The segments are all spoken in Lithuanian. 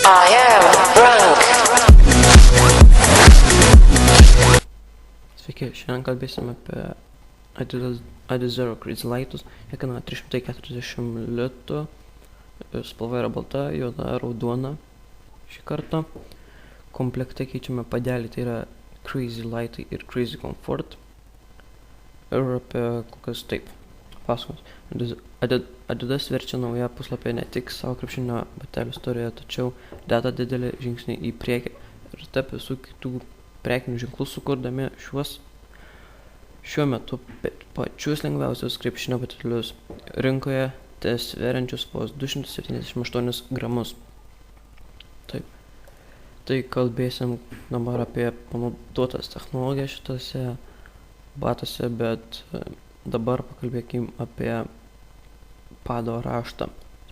I am drunk. Sveiki, šiandien kalbėsime apie Adizero Crazy Lightus. Jie kainuoja 340 litų. Spalva yra balta, juoda, raudona. Šį kartą komplekte keičiame padelį, tai yra Crazy Lightai ir Crazy Comfort. Ir apie kokias taip pasakos. Adidas verčia naują puslapį ne tik savo krepšinio batelių istorijoje, tačiau deda didelį žingsnį į priekį ir tarp visų kitų prekinių ženklų sukurdami šiuo metu pačius lengviausius krepšinio batelius rinkoje, sveriančius vos 278 gramus. Taip. Tai kalbėsim dabar apie panaudotas technologijas šitose batuose, bet dabar pakalbėkim apie pado raštą.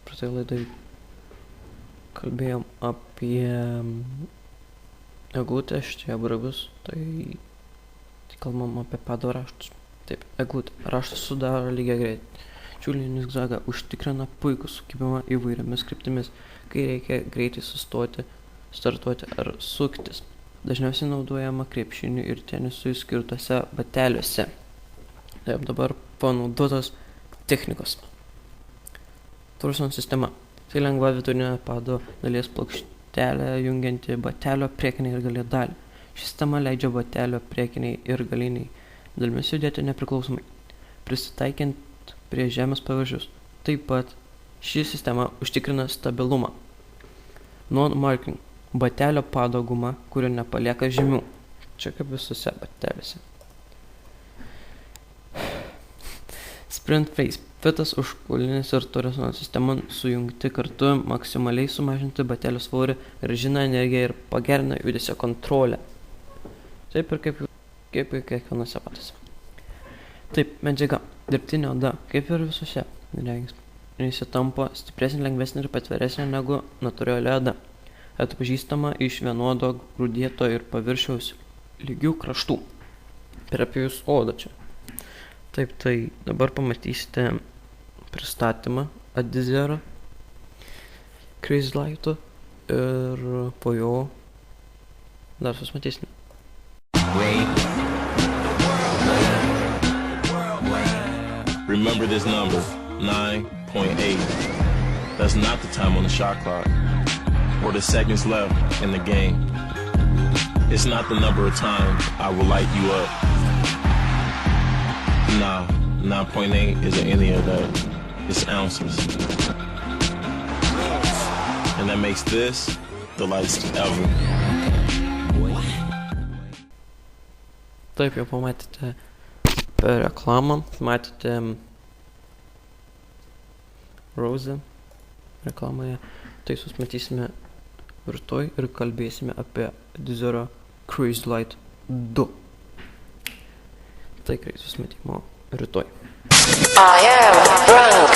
Praeitai laidai kalbėjom apie eglutę, šitie bragus, tai kalbam apie pado raštus. Taip, eglutė. Raštas sudaro lygiagrečių linijų zigzagą, užtikrina puikų sukibimą įvairiomis kryptimis, kai reikia greitai sustoti, startuoti ar suktis. Dažniausiai naudojama krepšiniui ir tenisui skirtuose bateliuose. Taip, dabar panaudotos technikos. Torsion sistema. Tai lengva vidurinė pado dalies plokštelė jungianti batelio priekinį ir galinę dalį. Ši sistema leidžia batelio priekiniai ir galiniai dalimis judėti nepriklausomai, prisitaikant prie žemės paviršiaus. Taip pat ši sistema užtikrina stabilumą. Non-marking. Batelio pado guma, kuri nepalieka žymių. Čia kaip visose bateliuose. Sprint face. Fitas užkulinis ir torsion sistema sujungti kartu maksimaliai sumažinti batelio svorį, grąžina energiją ir pagerina judesio kontrolę. Taip ir kaip ir kiekvienose batuose. Taip, medžiaga. Dirbtinė oda, kaip ir visose. Jis tampa stipresnė, lengvesnė ir patveresnė negu natūrali oda. Atpažįstama iš vienodo grūdėto ir paviršiaus lygių kraštų. Ir apie jūsų odą čia. Taip, tai dabar pamatysite pristatymą Adizero Crazy Lightų ir po jo dar susimatysime. Remember this number, 9.8. That's not the time on the shot clock or the seconds left in the game. It's not the number of times I will light you up. Nah, 9.8 isn't any of that. It's ounces. And that makes this the lightest ever. Taip, jau pamatėte per reklamą, matėte Rose reklamoje. Tai susimatysime rytoj ir kalbėsime apie Adizero Crazy Light 2. Tai greitai susimatymo rytoj. I am drunk.